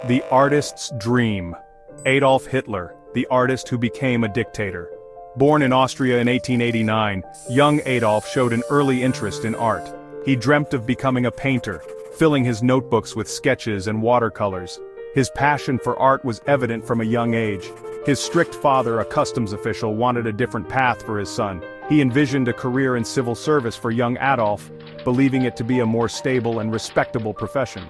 The artist's dream. Adolf Hitler, the artist who became a dictator. Born in Austria in 1889, young Adolf showed an early interest in art. He dreamt of becoming a painter, filling his notebooks with sketches and watercolors. His passion for art was evident from a young age. His strict father, a customs official, wanted a different path for his son. He envisioned a career in civil service for young Adolf, believing it to be a more stable and respectable profession.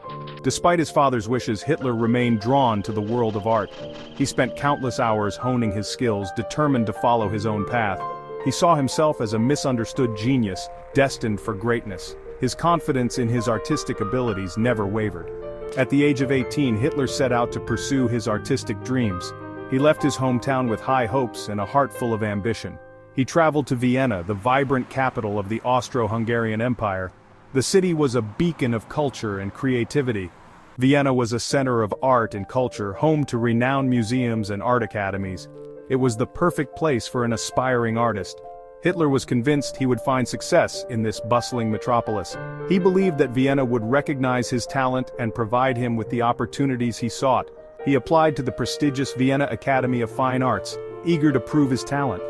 Despite his father's wishes, Hitler remained drawn to the world of art. He spent countless hours honing his skills, determined to follow his own path. He saw himself as a misunderstood genius, destined for greatness. His confidence in his artistic abilities never wavered. At the age of 18, Hitler set out to pursue his artistic dreams. He left his hometown with high hopes and a heart full of ambition. He traveled to Vienna, the vibrant capital of the Austro-Hungarian Empire. The city was a beacon of culture and creativity. Vienna was a center of art and culture, home to renowned museums and art academies. It was the perfect place for an aspiring artist. Hitler was convinced he would find success in this bustling metropolis. He believed that Vienna would recognize his talent and provide him with the opportunities he sought. He applied to the prestigious Vienna Academy of Fine Arts, eager to prove his talent.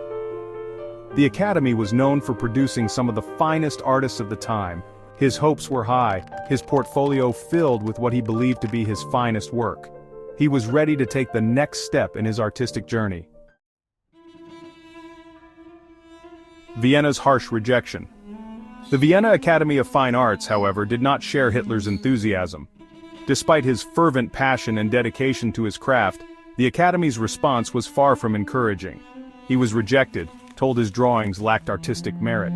The academy was known for producing some of the finest artists of the time. His hopes were high, his portfolio filled with what he believed to be his finest work. He was ready to take the next step in his artistic journey. Vienna's harsh rejection. The Vienna Academy of Fine Arts, however, did not share Hitler's enthusiasm. Despite his fervent passion and dedication to his craft, the Academy's response was far from encouraging. He was rejected, told his drawings lacked artistic merit.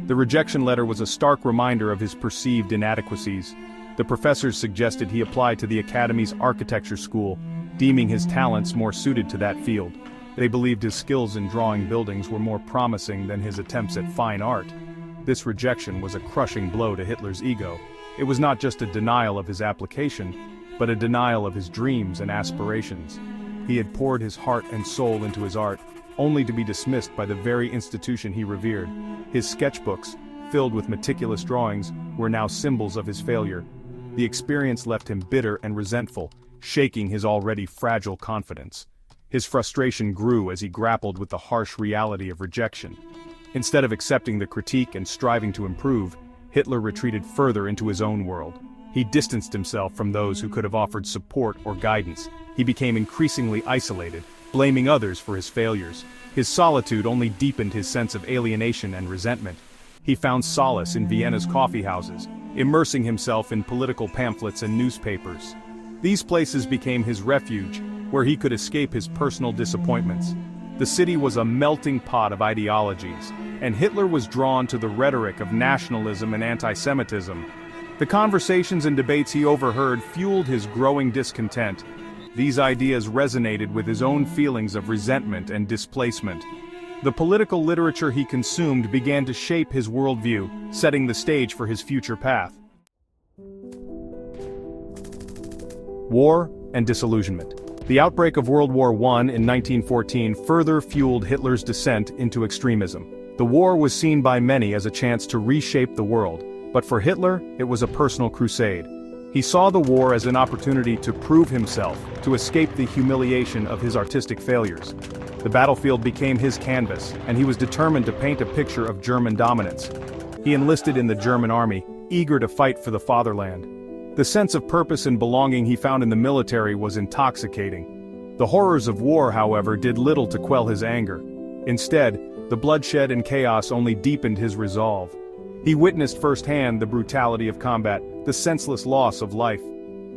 The rejection letter was a stark reminder of his perceived inadequacies. The professors suggested he apply to the Academy's architecture school, deeming his talents more suited to that field. They believed his skills in drawing buildings were more promising than his attempts at fine art. This rejection was a crushing blow to Hitler's ego. It was not just a denial of his application, but a denial of his dreams and aspirations. He had poured his heart and soul into his art, only to be dismissed by the very institution he revered. His sketchbooks, filled with meticulous drawings, were now symbols of his failure. The experience left him bitter and resentful, shaking his already fragile confidence. His frustration grew as he grappled with the harsh reality of rejection. Instead of accepting the critique and striving to improve, Hitler retreated further into his own world. He distanced himself from those who could have offered support or guidance. He became increasingly isolated, blaming others for his failures. His solitude only deepened his sense of alienation and resentment. He found solace in Vienna's coffeehouses, immersing himself in political pamphlets and newspapers. These places became his refuge, where he could escape his personal disappointments. The city was a melting pot of ideologies, and Hitler was drawn to the rhetoric of nationalism and anti-Semitism. The conversations and debates he overheard fueled his growing discontent. These ideas resonated with his own feelings of resentment and displacement. The political literature he consumed began to shape his worldview, setting the stage for his future path. War and disillusionment. The outbreak of World War I in 1914 further fueled Hitler's descent into extremism. The war was seen by many as a chance to reshape the world, but for Hitler, it was a personal crusade. He saw the war as an opportunity to prove himself, to escape the humiliation of his artistic failures. The battlefield became his canvas, and he was determined to paint a picture of German dominance. He enlisted in the German army, eager to fight for the fatherland. The sense of purpose and belonging he found in the military was intoxicating. The horrors of war, however, did little to quell his anger. Instead, the bloodshed and chaos only deepened his resolve. He witnessed firsthand the brutality of combat, the senseless loss of life.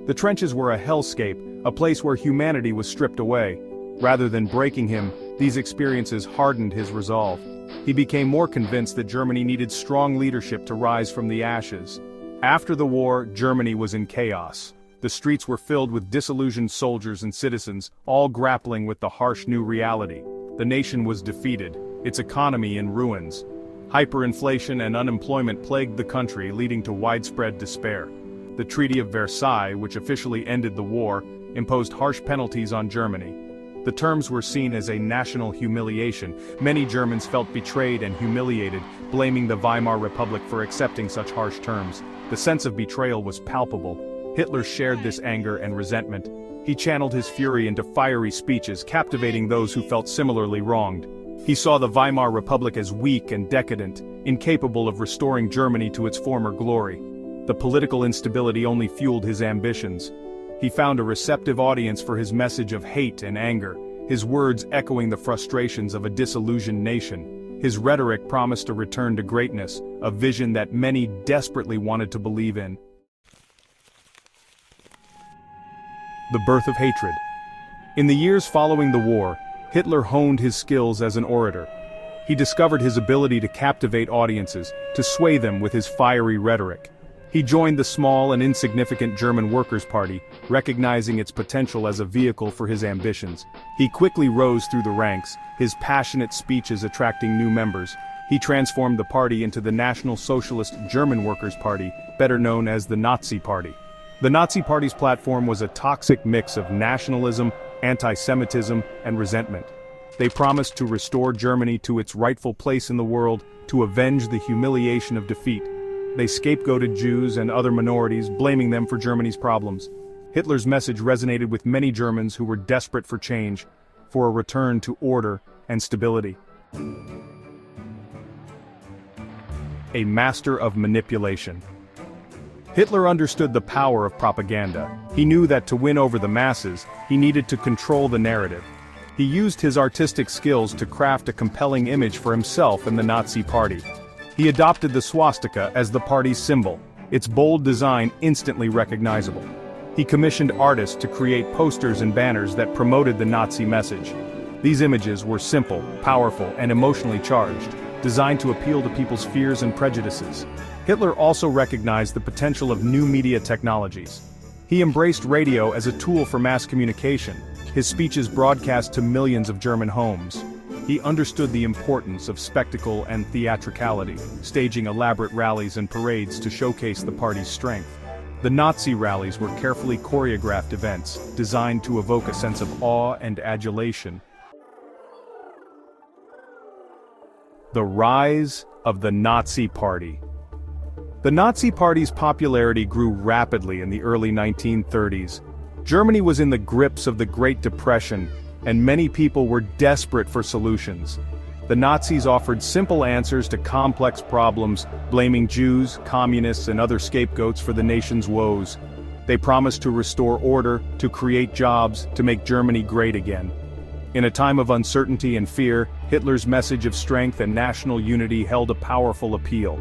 The trenches were a hellscape, a place where humanity was stripped away. Rather than breaking him, these experiences hardened his resolve. He became more convinced that Germany needed strong leadership to rise from the ashes. After the war, Germany was in chaos. The streets were filled with disillusioned soldiers and citizens, all grappling with the harsh new reality. The nation was defeated, its economy in ruins. Hyperinflation and unemployment plagued the country, leading to widespread despair. The Treaty of Versailles, which officially ended the war, imposed harsh penalties on Germany. The terms were seen as a national humiliation. Many Germans felt betrayed and humiliated, blaming the Weimar Republic for accepting such harsh terms. The sense of betrayal was palpable. Hitler shared this anger and resentment. He channeled his fury into fiery speeches, captivating those who felt similarly wronged. He saw the Weimar Republic as weak and decadent, incapable of restoring Germany to its former glory. The political instability only fueled his ambitions. He found a receptive audience for his message of hate and anger, his words echoing the frustrations of a disillusioned nation. His rhetoric promised a return to greatness, a vision that many desperately wanted to believe in. The birth of hatred. In the years following the war, Hitler honed his skills as an orator. He discovered his ability to captivate audiences, to sway them with his fiery rhetoric. He joined the small and insignificant German Workers' Party, recognizing its potential as a vehicle for his ambitions. He quickly rose through the ranks, his passionate speeches attracting new members. He transformed the party into the National Socialist German Workers' Party, better known as the Nazi Party. The Nazi Party's platform was a toxic mix of nationalism, anti-Semitism, and resentment. They promised to restore Germany to its rightful place in the world, to avenge the humiliation of defeat. They scapegoated Jews and other minorities, blaming them for Germany's problems. Hitler's message resonated with many Germans who were desperate for change, for a return to order and stability. A master of manipulation. Hitler understood the power of propaganda. He knew that to win over the masses, he needed to control the narrative. He used his artistic skills to craft a compelling image for himself and the Nazi Party. He adopted the swastika as the party's symbol, its bold design instantly recognizable. He commissioned artists to create posters and banners that promoted the Nazi message. These images were simple, powerful, and emotionally charged, designed to appeal to people's fears and prejudices. Hitler also recognized the potential of new media technologies. He embraced radio as a tool for mass communication, his speeches broadcast to millions of German homes. He understood the importance of spectacle and theatricality, staging elaborate rallies and parades to showcase the party's strength. The Nazi rallies were carefully choreographed events, designed to evoke a sense of awe and adulation. The rise of the Nazi Party. The Nazi Party's popularity grew rapidly in the early 1930s. Germany was in the grips of the Great Depression, and many people were desperate for solutions. The Nazis offered simple answers to complex problems, blaming Jews, communists, and other scapegoats for the nation's woes. They promised to restore order, to create jobs, to make Germany great again. In a time of uncertainty and fear, Hitler's message of strength and national unity held a powerful appeal.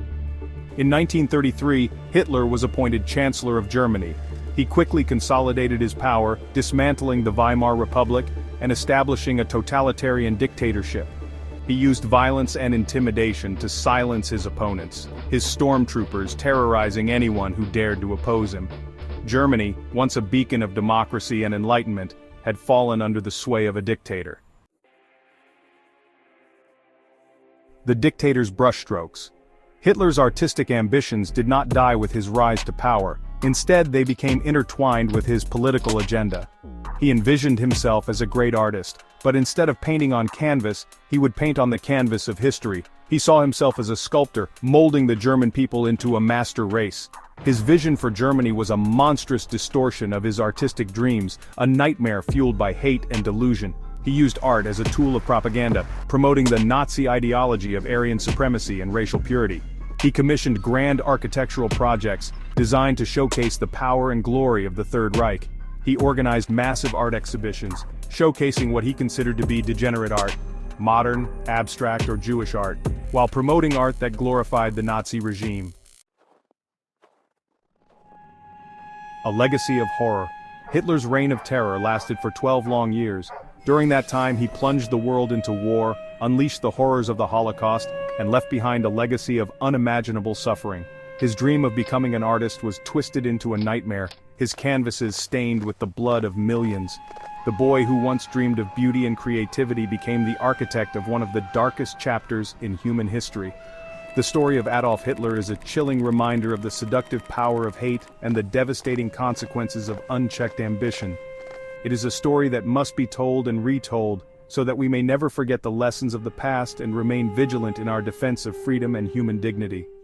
In 1933, Hitler was appointed Chancellor of Germany. He quickly consolidated his power, dismantling the Weimar Republic and establishing a totalitarian dictatorship. He used violence and intimidation to silence his opponents, his stormtroopers terrorizing anyone who dared to oppose him. Germany, once a beacon of democracy and enlightenment, had fallen under the sway of a dictator. The dictator's brushstrokes. Hitler's artistic ambitions did not die with his rise to power. Instead, they became intertwined with his political agenda. He envisioned himself as a great artist, but instead of painting on canvas, he would paint on the canvas of history. He saw himself as a sculptor, molding the German people into a master race. His vision for Germany was a monstrous distortion of his artistic dreams, a nightmare fueled by hate and delusion. He used art as a tool of propaganda, promoting the Nazi ideology of Aryan supremacy and racial purity. He commissioned grand architectural projects, designed to showcase the power and glory of the Third Reich. He organized massive art exhibitions, showcasing what he considered to be degenerate art, modern, abstract, or Jewish art, while promoting art that glorified the Nazi regime. A legacy of horror. Hitler's reign of terror lasted for 12 long years. During that time, he plunged the world into war, unleashed the horrors of the Holocaust, and left behind a legacy of unimaginable suffering. His dream of becoming an artist was twisted into a nightmare, his canvases stained with the blood of millions. The boy who once dreamed of beauty and creativity became the architect of one of the darkest chapters in human history. The story of Adolf Hitler is a chilling reminder of the seductive power of hate and the devastating consequences of unchecked ambition. It is a story that must be told and retold, so that we may never forget the lessons of the past and remain vigilant in our defense of freedom and human dignity.